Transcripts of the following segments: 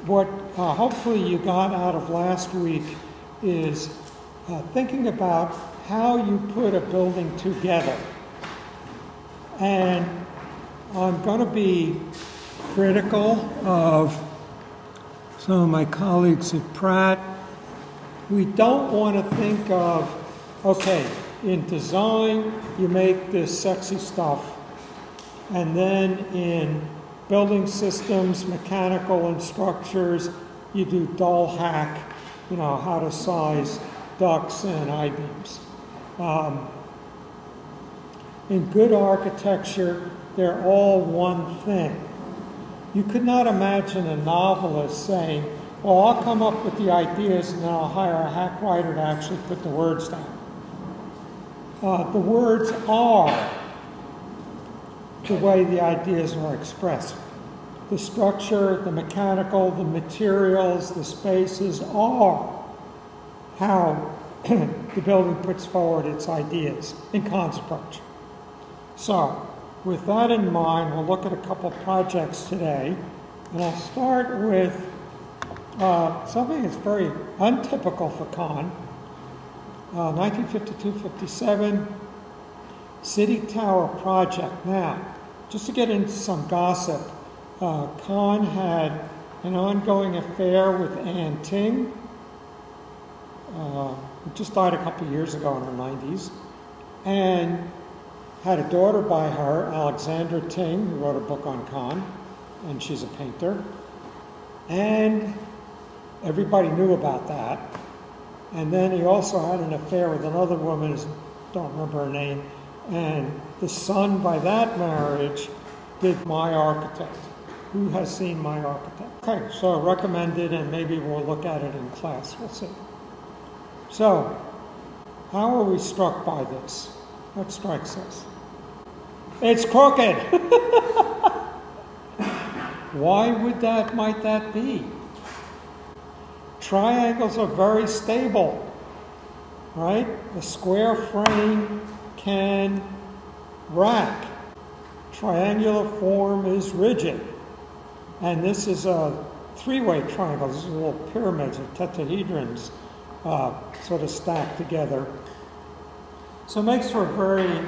what hopefully you got out of last week is thinking about how you put a building together. And I'm going to be critical of some of my colleagues at Pratt. We don't want to think of, okay, in design, you make this sexy stuff, and then in building systems, mechanical and structures, you do dull hack, how to size ducts and I-beams. In good architecture, they're all one thing. You could not imagine a novelist saying, well, I'll come up with the ideas and then I'll hire a hack writer to actually put the words down. The words are the way the ideas are expressed. The structure, the mechanical, the materials, the spaces are how the building puts forward its ideas in Kahn's approach. So, with that in mind, we'll look at a couple projects today, and I'll start with something that's very untypical for Kahn. 1952-57, City Tower project. Now, just to get into some gossip, Kahn had an ongoing affair with Anne Ting, who just died a couple years ago in her 90s, and had a daughter by her, Alexandra Ting, who wrote a book on Kahn, and she's a painter. And everybody knew about that. And then he also had an affair with another woman, I don't remember her name, and the son by that marriage did My Architect. Who has seen My Architect? Okay, so recommended, and maybe we'll look at it in class, we'll see. So, how are we struck by this? What strikes us? It's crooked. Why might that be? Triangles are very stable, right? A square frame can rack. Triangular form is rigid. And this is a three-way triangle. These are little pyramids or tetrahedrons sort of stacked together. So it makes for a very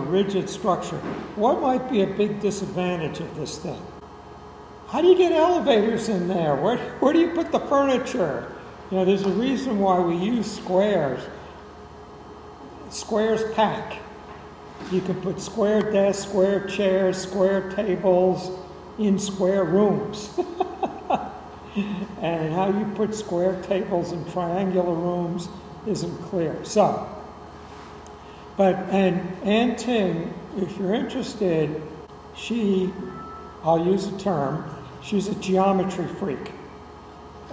rigid structure. What might be a big disadvantage of this thing? How do you get elevators in there? Where do you put the furniture? There's a reason why we use squares. Squares pack. You can put square desks, square chairs, square tables in square rooms. And how you put square tables in triangular rooms isn't clear. So, and Anne Ting, if you're interested, I'll use a term, she's a geometry freak.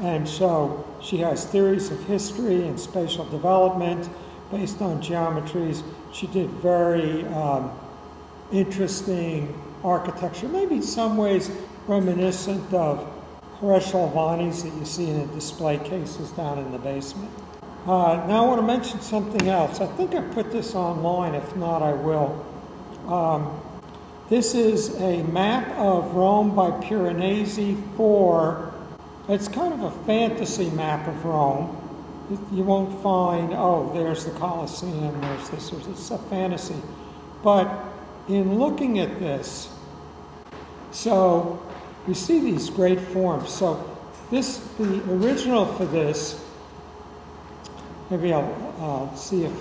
And so she has theories of history and spatial development based on geometries. She did very interesting architecture, maybe in some ways reminiscent of Horace Alvani's that you see in the display cases down in the basement. Now I want to mention something else. I think I put this online. If not, I will. This is a map of Rome by Piranesi it's kind of a fantasy map of Rome. You won't find, there's the Colosseum, there's this, it's a fantasy. But in looking at this, so you see these great forms. So the original for this, maybe I'll see if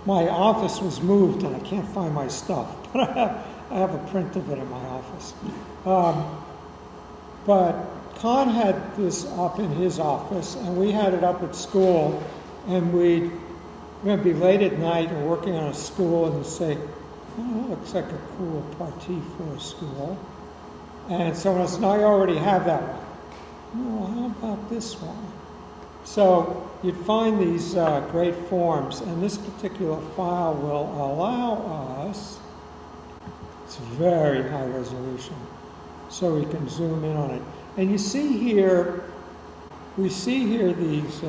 my office was moved and I can't find my stuff, but I have a print of it in my office. But Kahn had this up in his office, and we had it up at school, and we're going to be late at night and working on a school and say, that looks like a cool party for a school. And someone else, no, I already have that one. No, how about this one? So you'd find these great forms, and this particular file will allow us, it's very high resolution, so we can zoom in on it. And you see here, we see here these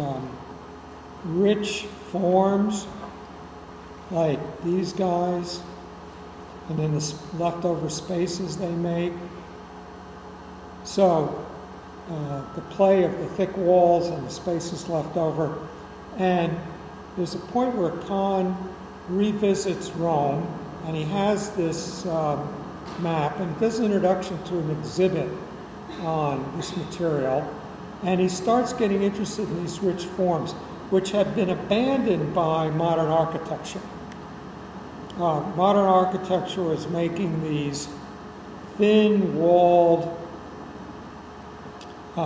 rich forms, like these guys, and then the leftover spaces they make. So the play of the thick walls and the spaces left over. And there's a point where Kahn revisits Rome, and he has this map, and does an introduction to an exhibit on this material, and he starts getting interested in these rich forms, which have been abandoned by modern architecture. Modern architecture is making these thin-walled,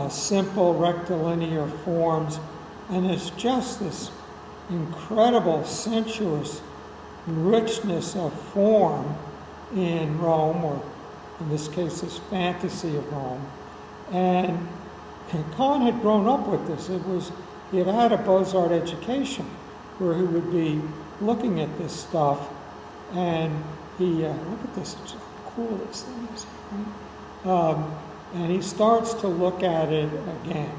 simple rectilinear forms, and it's just this incredible, sensuous richness of form in Rome, or in this case, this fantasy of Rome. And Kahn had grown up with this. He had had a Beaux-Arts education where he would be looking at this stuff, and look at this, it's how cool this thing is. Right? And he starts to look at it again.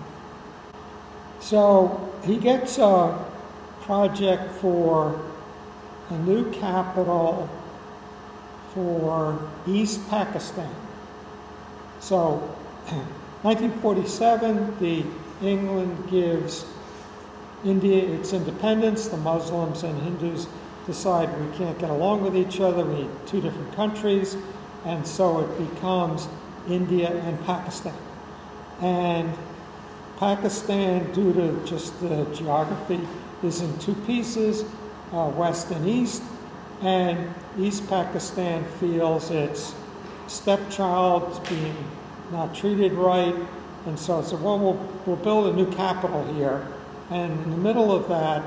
So he gets a project for a new capital for East Pakistan. So 1947, England gives India its independence. The Muslims and Hindus decide we can't get along with each other, we need two different countries, and so it becomes India and Pakistan. And Pakistan, due to just the geography, is in two pieces, west and east, and East Pakistan feels its stepchild is being not treated right, and so it said, well, we'll build a new capital here. And in the middle of that,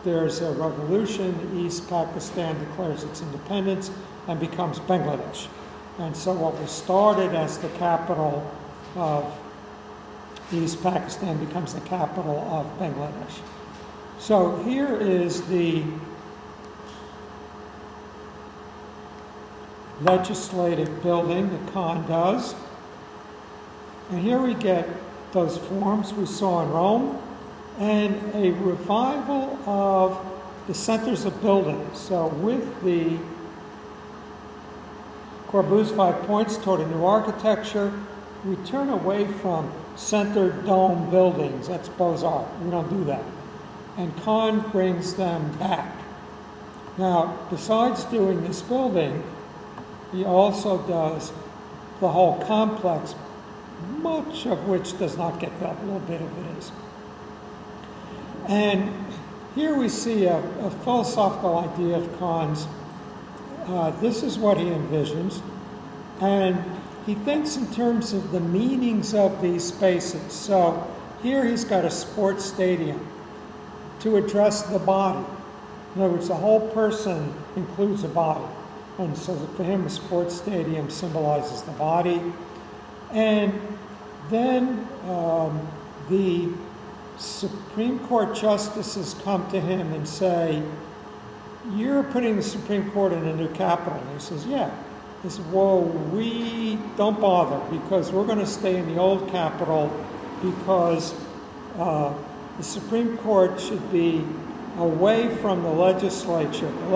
there's a revolution. East Pakistan declares its independence and becomes Bangladesh. And so what was started as the capital of East Pakistan becomes the capital of Bangladesh. So here is the legislative building that Kahn does. And here we get those forms we saw in Rome, and a revival of the centers of buildings. So with the Corbusier 5 points toward a new architecture, we turn away from centered dome buildings. That's Beaux-Arts. We don't do that. And Kahn brings them back. Now, besides doing this building, he also does the whole complex, much of which does not get built. A little bit of it is. And here we see a philosophical idea of Kahn's. This is what he envisions. And he thinks in terms of the meanings of these spaces. So here he's got a sports stadium to address the body. In other words, the whole person includes a body. And so for him, a sports stadium symbolizes the body. And then the Supreme Court justices come to him and say, you're putting the Supreme Court in a new capital. And he says, yeah. He says, well, we don't bother because we're going to stay in the old capital because the Supreme Court should be away from the legislature. The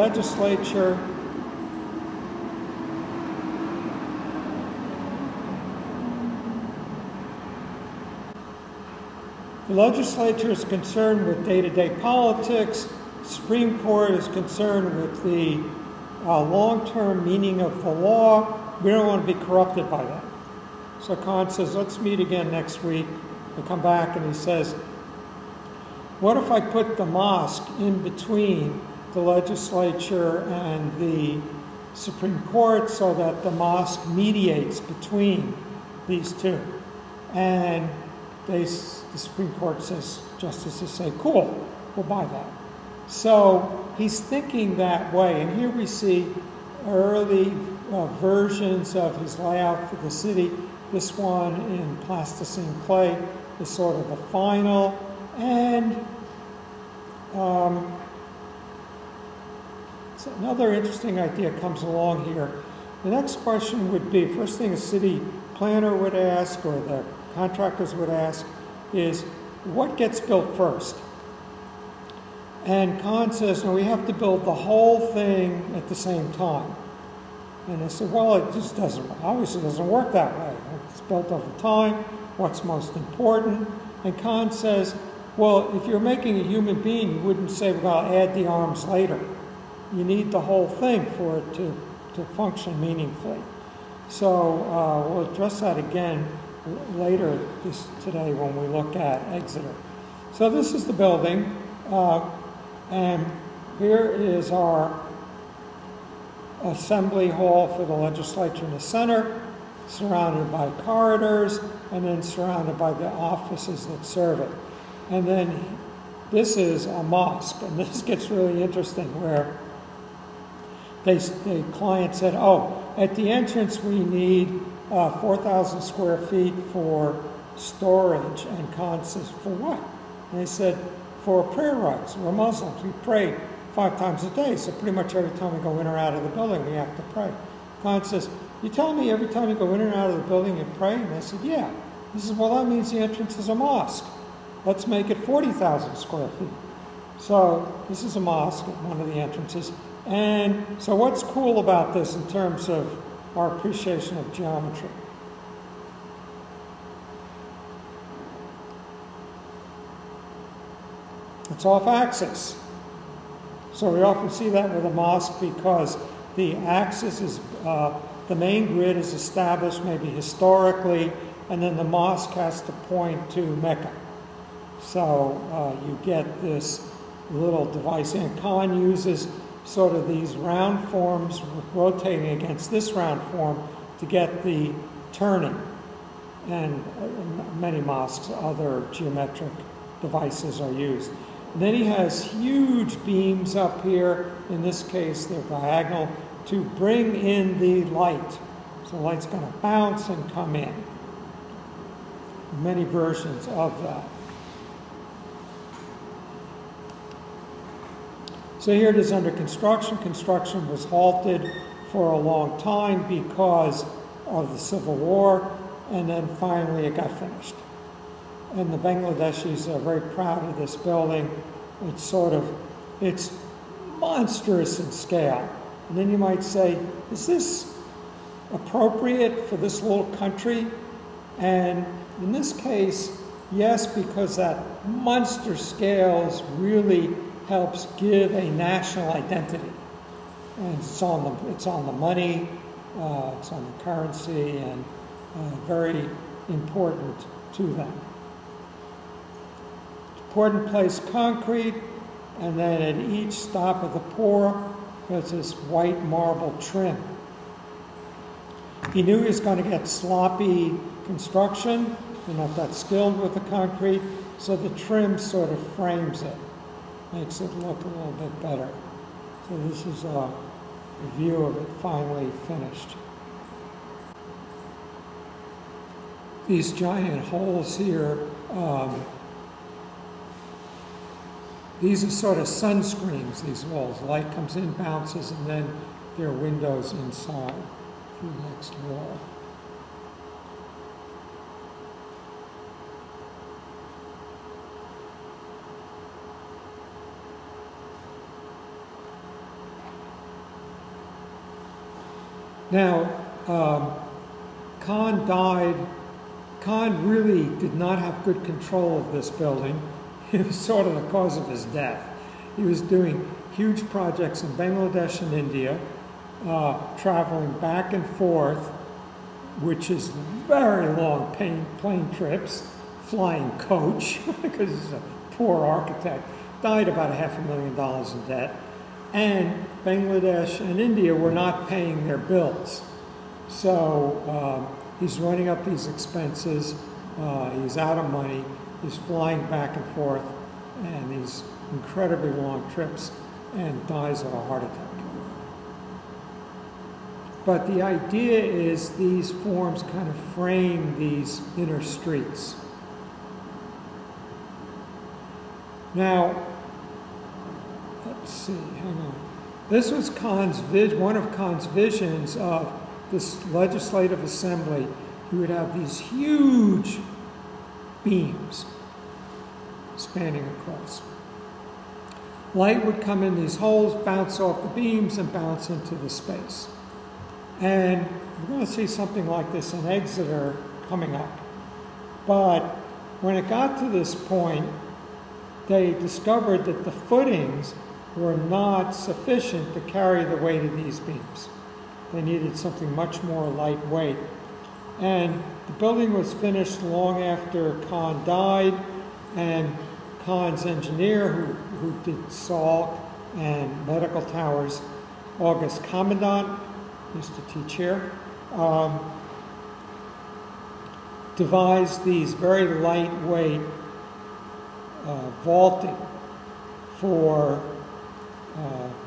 legislature is concerned with day-to-day politics. The Supreme Court is concerned with the long-term meaning of the law. We don't want to be corrupted by that. So Kahn says, let's meet again next week. They come back and he says, what if I put the mosque in between the legislature and the Supreme Court so that the mosque mediates between these two? And the Supreme Court says, justices say, cool, we'll buy that. So he's thinking that way. And here we see early versions of his layout for the city. This one in plasticine clay is sort of the final. And so another interesting idea comes along here. The next question would be, first thing a city planner would ask, or the contractors would ask, is what gets built first? And Kahn says, no, we have to build the whole thing at the same time. And they said, well, it just obviously doesn't work that way. It's built over time. What's most important? And Kahn says, well, if you're making a human being, you wouldn't say, well, I'll add the arms later. You need the whole thing for it to function meaningfully. So we'll address that again later today when we look at Exeter. So this is the building, and here is our assembly hall for the legislature in the center, surrounded by corridors, and then surrounded by the offices that serve it. And then this is a mosque, and this gets really interesting, where the client said, oh, at the entrance we need 4,000 square feet for storage. And Kahn says, for what? And they said, for prayer rugs. We're Muslims. We pray 5 times a day, so pretty much every time we go in or out of the building, we have to pray. Kahn says, you telling me every time you go in and out of the building you pray? And I said, yeah. He says, well, that means the entrance is a mosque. Let's make it 40,000 square feet. So this is a mosque at one of the entrances. And so what's cool about this in terms of our appreciation of geometry? It's off axis. So we often see that with a mosque because the axis is, the main grid is established maybe historically, and then the mosque has to point to Mecca. So you get this little device, and Kahn uses sort of these round forms rotating against this round form to get the turning. And many mosques, other geometric devices are used. And then he has huge beams up here. In this case, they're diagonal to bring in the light. So the light's going to bounce and come in. Many versions of that. So here it is under construction. Construction was halted for a long time because of the Civil War, and then finally it got finished. And the Bangladeshis are very proud of this building. It's monstrous in scale. And then you might say, is this appropriate for this little country? And in this case, yes, because that monster scale really helps give a national identity. And it's on the money, it's on the currency, and very important to them. Important place concrete, and then at each stop of the pour, there's this white marble trim. He knew he was going to get sloppy construction. They're not that skilled with the concrete, so the trim sort of frames it, makes it look a little bit better. So this is a view of it finally finished. These giant holes here, these are sort of sunscreens, these walls. Light comes in, bounces, and then there are windows inside through the next wall. Now, Kahn died. Kahn really did not have good control of this building. It was sort of the cause of his death. He was doing huge projects in Bangladesh and India, traveling back and forth, which is very long plane trips, flying coach, because he's a poor architect, died about $500,000 in debt. And Bangladesh and India were not paying their bills. So he's running up these expenses, he's out of money, he's flying back and forth, and these incredibly long trips, and dies of a heart attack. But the idea is these forms kind of frame these inner streets. Now, let's see, hang on. This was one of Kahn's visions of this legislative assembly. He would have these huge beams spanning across. Light would come in these holes, bounce off the beams, and bounce into the space. And we're going to see something like this in Exeter coming up. But when it got to this point, they discovered that the footings were not sufficient to carry the weight of these beams. They needed something much more lightweight. And the building was finished long after Kahn died, and Kahn's engineer, who did Salk and medical towers, August Commandant, used to teach here, devised these very lightweight vaulting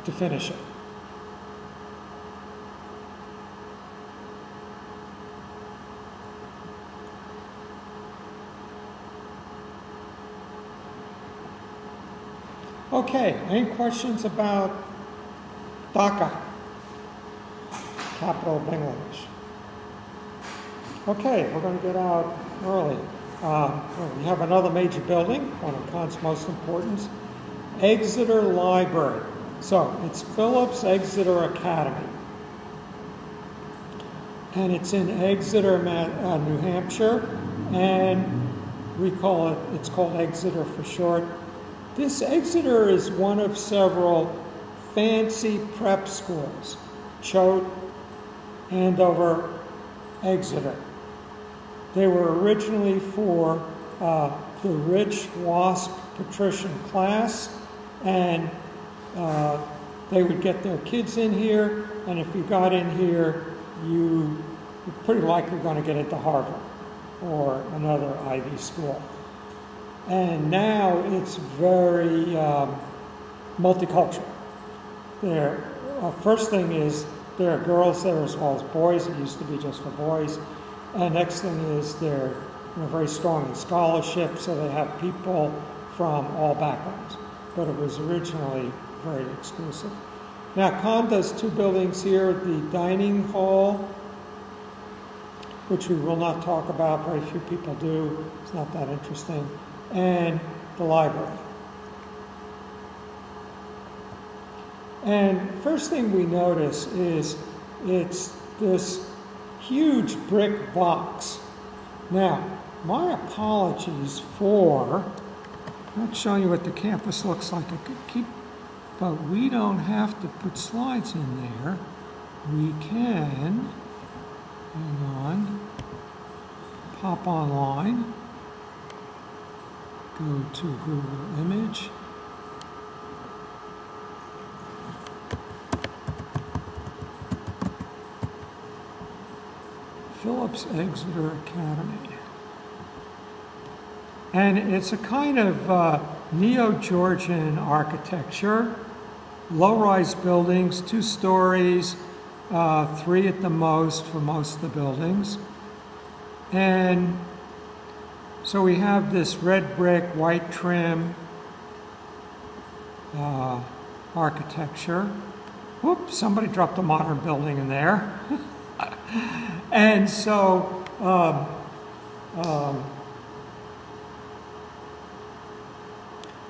to finish it. Okay, any questions about Daca, capital of Bangladesh? Okay, we're going to get out early. We have another major building, one of Kahn's most important, Exeter Library. So it's Phillips Exeter Academy. And it's in Exeter, New Hampshire, and it's called Exeter for short. This Exeter is one of several fancy prep schools, Choate, Andover, Exeter. They were originally for the rich WASP patrician class, and they would get their kids in here, and if you got in here, you were pretty likely going to get into Harvard or another Ivy school. And now it's very multicultural. First thing is there are girls there as well as boys. It used to be just for boys. And next thing is they're very strong in scholarship, so they have people from all backgrounds. But it was originally very exclusive. Now, Kahn does two buildings here, the dining hall, which we will not talk about, very few people do, it's not that interesting, and the library. And first thing we notice is it's this huge brick box. Now, my apologies for not showing you what the campus looks like. I could keep, but we don't have to put slides in there. We can, hang on, pop online, go to Google Image. Phillips Exeter Academy. And it's a kind of neo-Georgian architecture, low-rise buildings, 2 stories, 3 at the most for most of the buildings. And so we have this red brick, white trim architecture. Whoops, somebody dropped a modern building in there. And so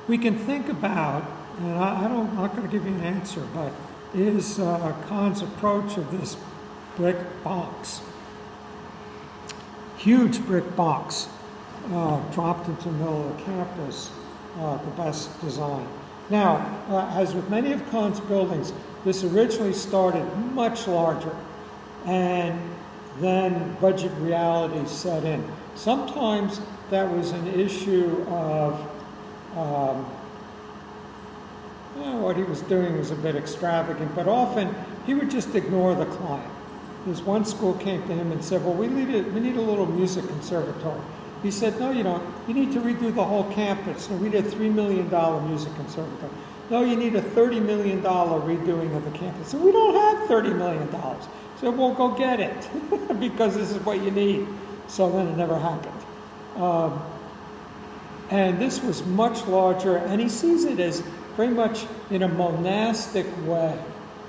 we can think about, and I'm not going to give you an answer, but is Kahn's approach of this brick box, huge brick box, dropped into the middle of the campus, the best design. Now, as with many of Kahn's buildings, this originally started much larger, and then budget reality set in. Sometimes that was an issue of what he was doing was a bit extravagant, but often he would just ignore the client. This one school came to him and said, well, we need a little music conservatory. He said, no, you don't. You need to redo the whole campus. So we did a $3 million music conservatory. No, you need a $30 million redoing of the campus. So we don't have $30 million. So we'll go get it because this is what you need. So then it never happened. And this was much larger, and he sees it as very much in a monastic way.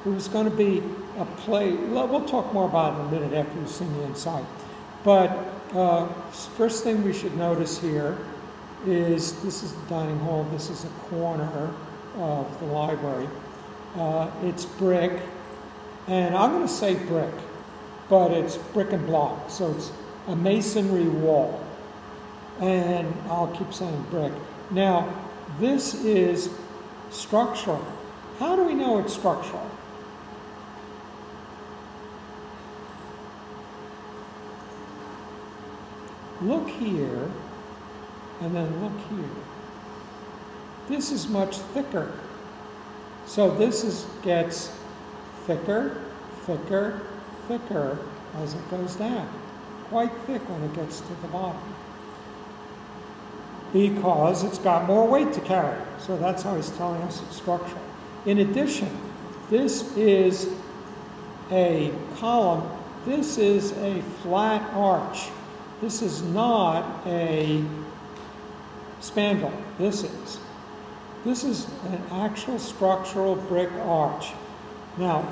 It was going to be a play. We'll talk more about it in a minute after you've seen the inside. But first thing we should notice here is this is the dining hall. This is a corner of the library. It's brick, and I'm going to say brick but it's brick and block, so it's a masonry wall. And I'll keep saying brick. Now, this is structural. How do we know it's structural? Look here, and then look here. This is much thicker. So this gets thicker, thicker, thicker as it goes down. Quite thick when it gets to the bottom. Because it's got more weight to carry. So that's how he's telling us it's structural. In addition, this is a column. This is a flat arch. This is not a spandrel. This is an actual structural brick arch. Now,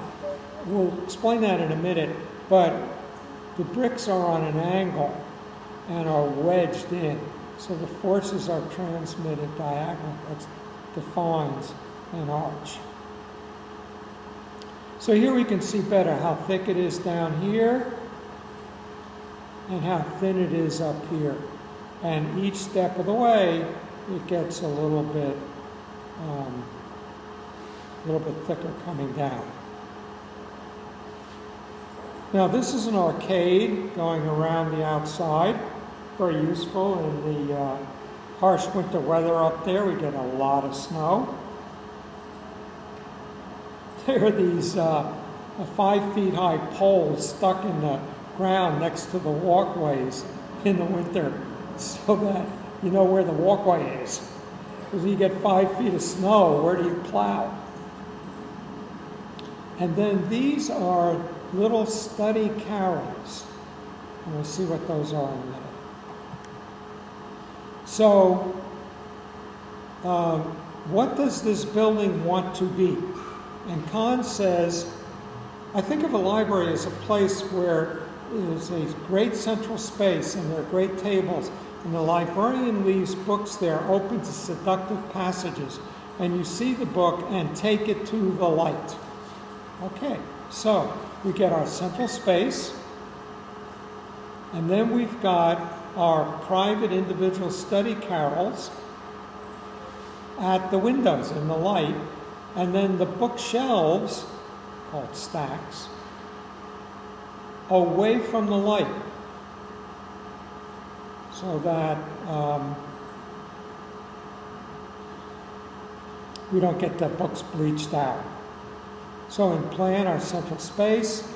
we'll explain that in a minute, but the bricks are on an angle and are wedged in. So the forces are transmitted diagonally. That defines an arch. So here we can see better how thick it is down here and how thin it is up here. And each step of the way, it gets a little bit thicker coming down. Now this is an arcade going around the outside. Very useful in the harsh winter weather up there. We get a lot of snow. There are these 5 feet high poles stuck in the ground next to the walkways in the winter so that you know where the walkway is. Because you get 5 feet of snow, where do you plow? And then these are little study carrels. And we'll see what those are in a minute. So, what does this building want to be? And Kahn says, I think of a library as a place where there's a great central space and there are great tables, and the librarian leaves books there open to seductive passages, and you see the book and take it to the light. Okay, so we get our central space, and then we've got our private individual study carrels at the windows in the light, and then the bookshelves, called stacks, away from the light, so that we don't get the books bleached out. So in plan, our central space,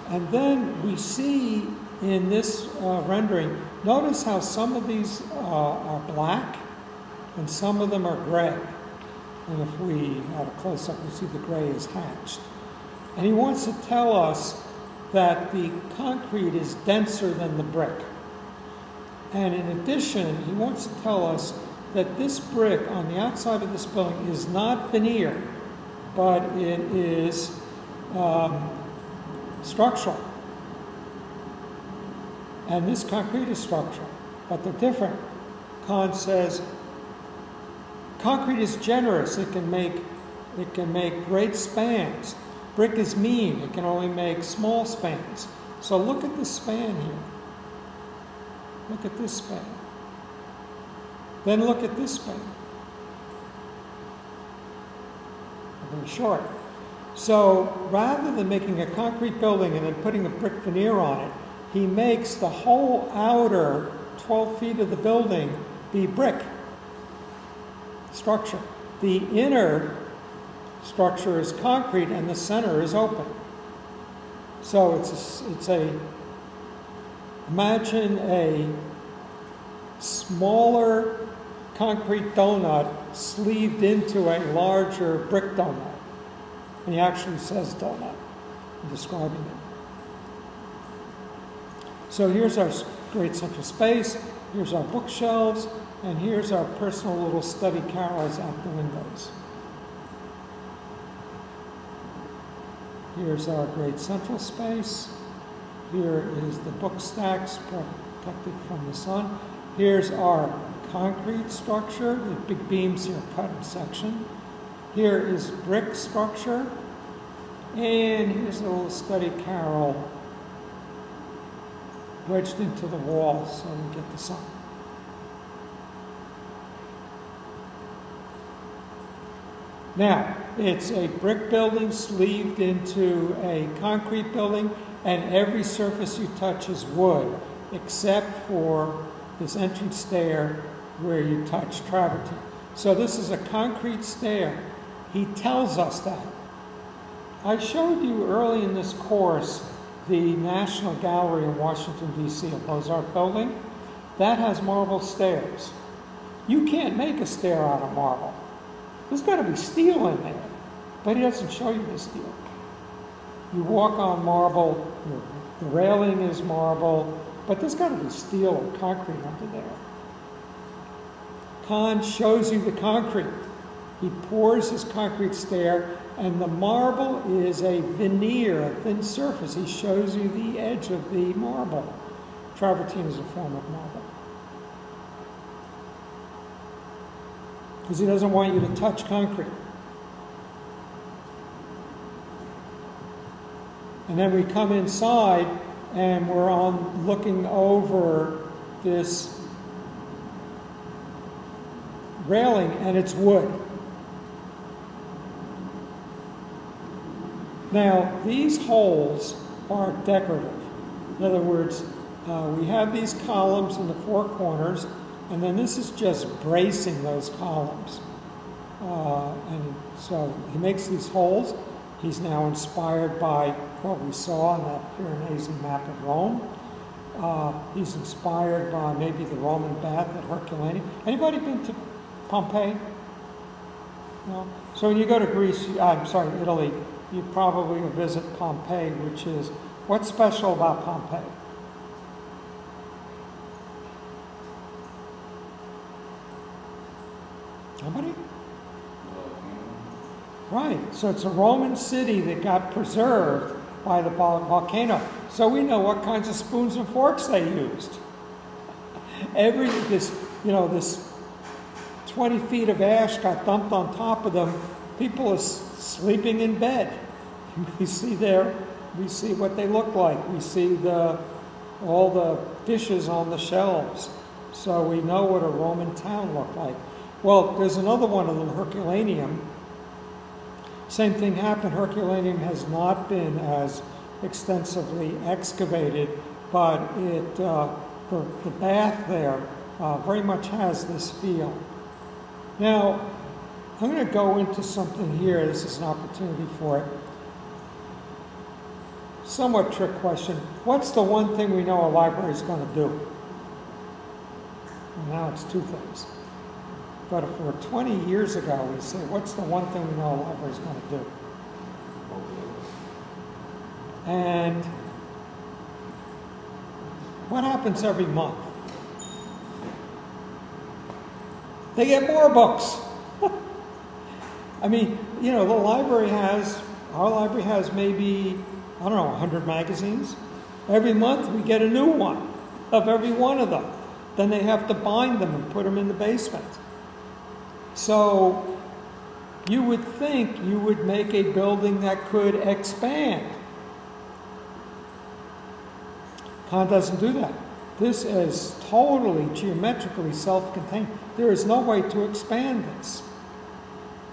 and then we see in this rendering, notice how some of these are black and some of them are gray. And if we had a close-up, we see the gray is hatched. And he wants to tell us that the concrete is denser than the brick. And in addition, he wants to tell us that this brick on the outside of this building is not veneer, but it is structural. And this concrete is structural, but they're different. Kahn says, concrete is generous. It can make great spans. Brick is mean. It can only make small spans. So look at this span here. Look at this span. Then look at this span. Very short. So rather than making a concrete building and then putting a brick veneer on it, he makes the whole outer 12 feet of the building be brick structure. The inner structure is concrete and the center is open. So imagine a smaller concrete donut sleeved into a larger brick donut. And he actually says donut in describing it. So here's our great central space, here's our bookshelves, and here's our personal little study carrels out the windows. Here's our great central space. Here is the book stacks protected from the sun. Here's our concrete structure. The big beams here cut in section. Here is brick structure. And here's a little study carrel wedged into the wall so we get the sun. Now, it's a brick building sleeved into a concrete building, and every surface you touch is wood, except for this entrance stair where you touch travertine. So this is a concrete stair. He tells us that. I showed you early in this course the National Gallery in Washington, D.C., a Beaux-Arts building. That has marble stairs. You can't make a stair out of marble. There's got to be steel in there, but he doesn't show you the steel. You walk on marble, the railing is marble, but there's got to be steel or concrete under there. Kahn shows you the concrete. He pours his concrete stair, and the marble is a veneer, a thin surface. He shows you the edge of the marble. Travertine is a form of marble. Because he doesn't want you to touch concrete. And then we come inside, and we're looking over this railing, and it's wood. Now, these holes are decorative. In other words, we have these columns in the four corners, and then this is just bracing those columns. And so he makes these holes. He's now inspired by what we saw on that Piranesi map of Rome. He's inspired by maybe the Roman bath at Herculaneum. Anybody been to Pompeii? No? So when you go to Greece, Italy, you probably will visit Pompeii, which is, what's special about Pompeii? Nobody? Right, so it's a Roman city that got preserved by the volcano. So we know what kinds of spoons and forks they used. This 20 feet of ash got dumped on top of them. People are sleeping in bed. We see what they look like. We see all the dishes on the shelves. So we know what a Roman town looked like. Well, there's another one of them, Herculaneum. Same thing happened. Herculaneum has not been as extensively excavated, but the bath there very much has this feel. Now, I'm going to go into something here. This is an opportunity for it. Somewhat trick question. What's the one thing we know a library is going to do? Well, now it's two things. But if we're 20 years ago, we say, what's the one thing we know a library is going to do? And what happens every month? They get more books. I mean, our library has maybe, 100 magazines. Every month we get a new one of every one of them. Then they have to bind them and put them in the basement. So you would think you would make a building that could expand. Kahn doesn't do that. This is totally geometrically self-contained. There is no way to expand this.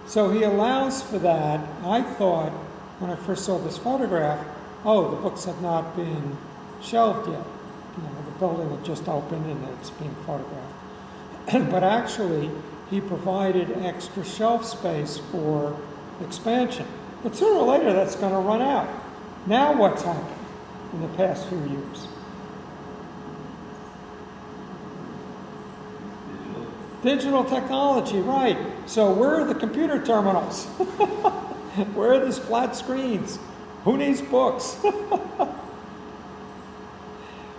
So he allows for that. I thought, when I first saw this photograph, the books have not been shelved yet. The building had just opened and it's being photographed. But actually, he provided extra shelf space for expansion. But sooner or later, that's going to run out. Now what's happened in the past few years? Digital technology, right. So where are the computer terminals? Where are these flat screens? Who needs books?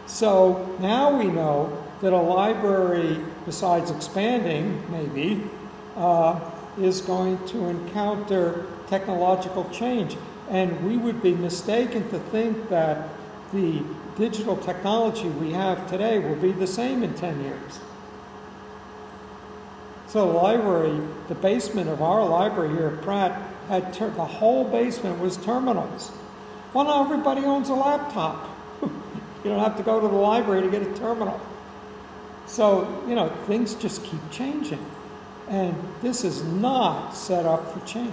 So now we know that a library, besides expanding, maybe, is going to encounter technological change. And we would be mistaken to think that the digital technology we have today will be the same in 10 years. So the library, the basement of our library here at Pratt, the whole basement was terminals. Well, now everybody owns a laptop. You don't have to go to the library to get a terminal. So, things just keep changing. And this is not set up for change.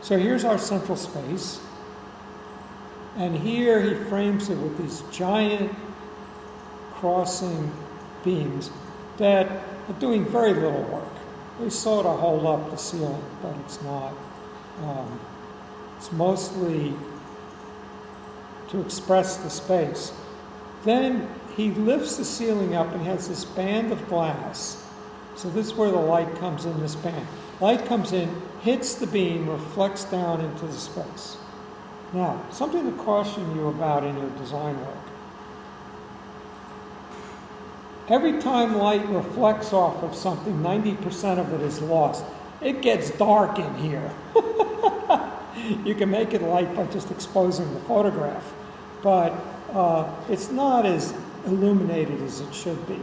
So here's our central space. And here he frames it with these giant crossing beams that are doing very little work. They sort of hold up the ceiling, but it's not. It's mostly to express the space. Then he lifts the ceiling up and has this band of glass. So this is where the light comes in, this band. Light comes in, hits the beam, reflects down into the space. Now, something to caution you about in your design work. Every time light reflects off of something, 90% of it is lost. It gets dark in here. You can make it light by just exposing the photograph, but it's not as illuminated as it should be.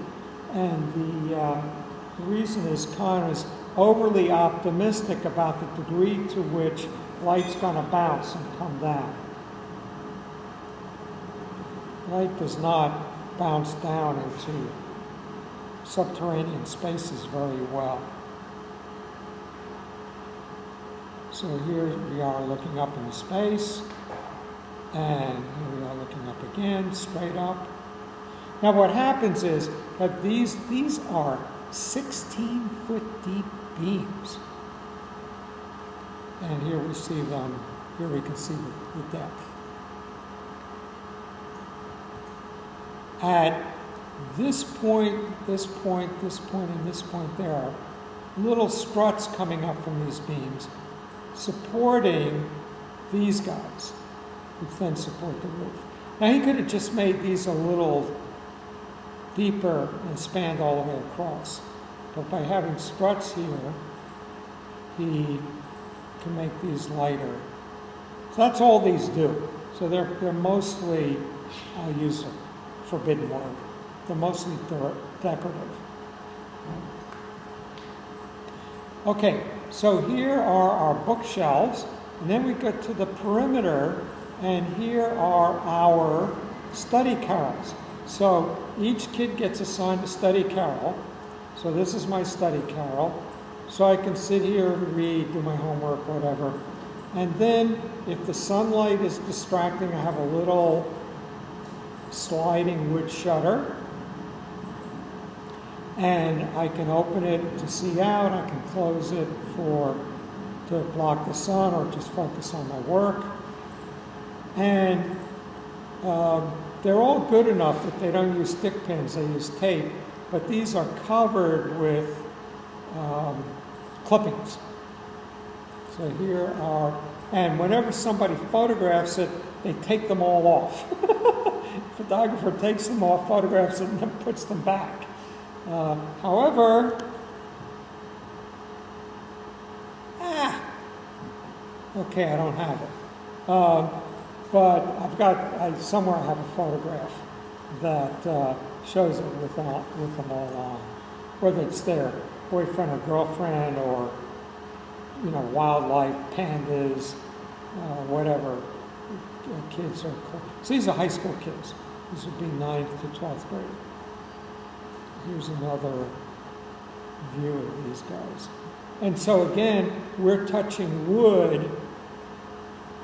And the reason is Kahn is overly optimistic about the degree to which light's going to bounce and come down. Light does not bounce down into subterranean spaces very well. So here we are looking up into space, and here we are looking up again, straight up. Now what happens is that these are 16-foot deep beams. And here we see them, here we can see the depth. At this point, this point, this point, and this point, there are little struts coming up from these beams supporting these guys, which then support the roof. Now he could have just made these a little deeper and spanned all the way across. But by having struts here, he can make these lighter. So that's all these do. So they're mostly, I'll use a forbidden word, they're mostly decorative. Okay, so here are our bookshelves, and then we get to the perimeter, and here are our study carrels. So each kid gets assigned a study carrel. So this is my study carrel. So I can sit here and read, do my homework, whatever. And then if the sunlight is distracting, I have a little sliding wood shutter. And I can open it to see out, I can close it to block the sun or just focus on my work. And they're all good enough that they don't use stick pins, they use tape, but these are covered with clippings. So here are, and whenever somebody photographs it, they take them all off. The photographer takes them off, photographs it, and then puts them back. However, okay, I don't have it. But somewhere I have a photograph that shows it with them all on. Whether it's their boyfriend or girlfriend or, wildlife, pandas, whatever kids are cool. So these are high school kids. These would be 9th to 12th grade. Here's another view of these guys. And so again, we're touching wood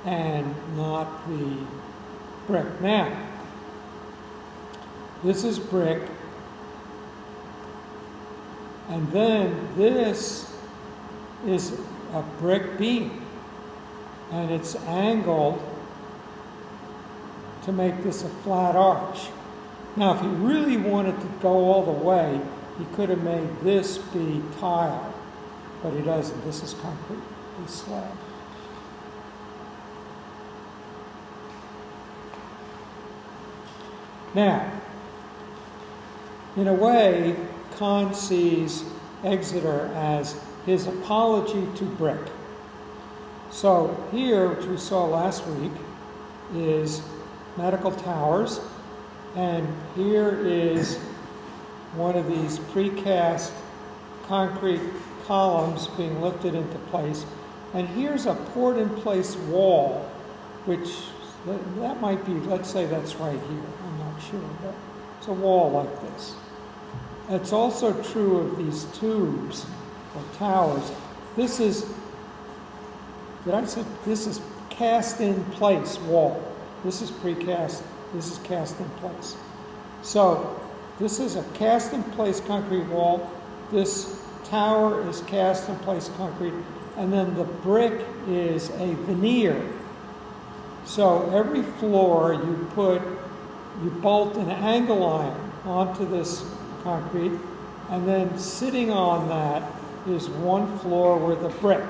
and not the brick. Now, this is brick, and then this is a brick beam, and it's angled to make this a flat arch. Now, if he really wanted to go all the way, he could have made this be tile, but he doesn't. This is concrete, this slab. Now, in a way, Kahn sees Exeter as his apology to brick. So here, which we saw last week, is medical towers, and here is one of these precast concrete columns being lifted into place, And here's a poured-in-place wall, which that might be, let's say that's right here. I'm not sure, but it's a wall like this. It's also true of these tubes or towers. This is, did I say, this is cast-in-place wall. This is precast, this is cast in place. So this is a cast-in-place concrete wall. This tower is cast-in-place concrete. And then the brick is a veneer. So every floor you bolt an angle iron onto this concrete, and then sitting on that is one floor with a brick,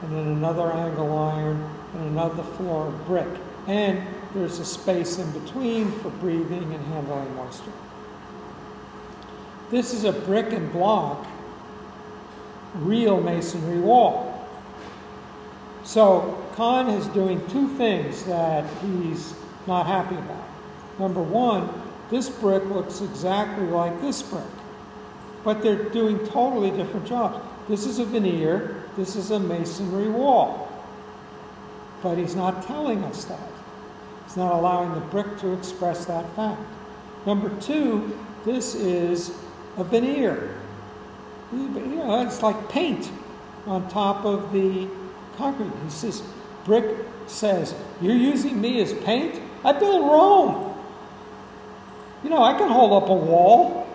and then another angle iron, and another floor of brick. And there's a space in between for breathing and handling moisture. This is a brick and block, real masonry wall. So Kahn is doing two things that he's not happy about. Number one, this brick looks exactly like this brick, but they're doing totally different jobs. This is a veneer, this is a masonry wall. But he's not telling us that. He's not allowing the brick to express that fact. Number two, this is a veneer. You know, it's like paint on top of the concrete. He says, brick says, you're using me as paint? I built Rome. You know, I can hold up a wall.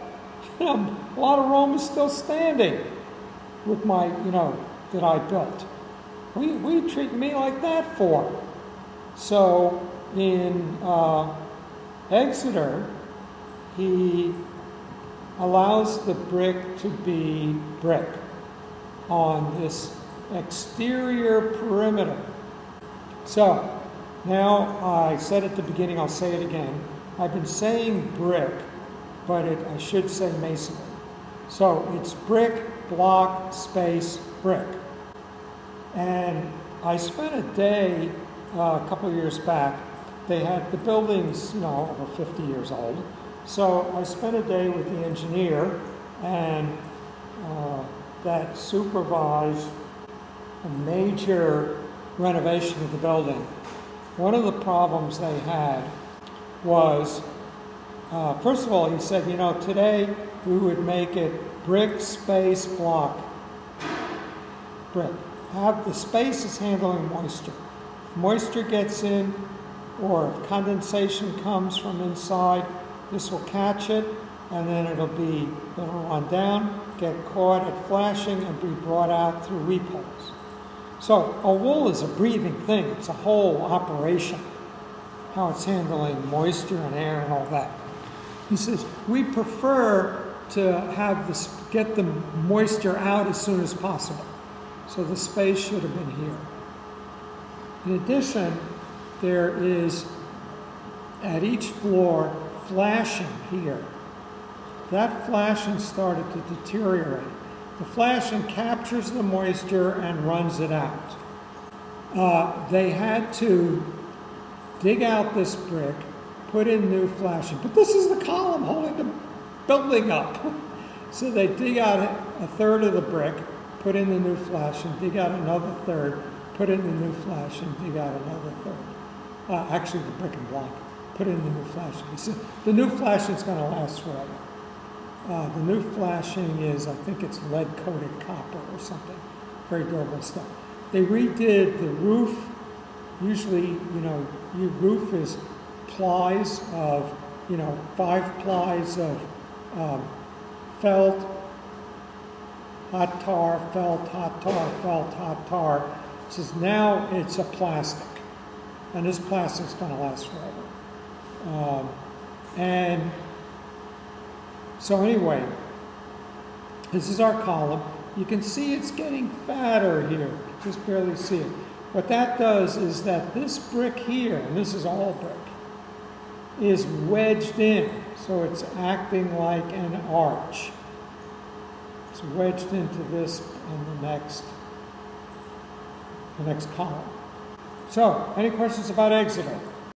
You know, a lot of Rome is still standing with my, you know, that I built. What are you treating me like that for? So in Exeter, he allows the brick to be brick on this exterior perimeter. So now I said at the beginning, I'll say it again. I've been saying brick, but I should say masonry. So it's brick, block, space, brick. And I spent a day a couple of years back. They had the buildings, you know, over 50 years old. So I spent a day with the engineer and that supervised a major renovation of the building. One of the problems they had was, first of all, he said, you know, today we would make it brick, space, block, brick. Have the space is handling moisture. If moisture gets in or if condensation comes from inside, this will catch it and then it'll run down, get caught at flashing and be brought out through weep holes. So a wool is a breathing thing. It's a whole operation, how it's handling moisture and air and all that. He says, we prefer to have this, get the moisture out as soon as possible. So the space should have been here. In addition, there is, at each floor, flashing here. That flashing started to deteriorate. The flashing captures the moisture and runs it out. They had to dig out this brick, put in new flashing. But this is the column holding the building up. So they dig out a third of the brick, put in the new flashing, dig out another third, put in the new flashing, dig out another third. Actually, the brick and block, put in the new flashing. So the new flashing is going to last forever. The new flashing is, I think it's lead-coated copper or something, very durable stuff. They redid the roof. Usually, you know, your roof is plies of, you know, 5 plies of felt, hot tar, felt, hot tar, felt, hot tar. It says now it's a plastic, and this plastic's going to last forever. And so anyway, this is our column. You can see it's getting fatter here. Just barely see it. What that does is that this brick here, and this is all brick, is wedged in. So it's acting like an arch. It's wedged into this and the next column. So, any questions about Exeter?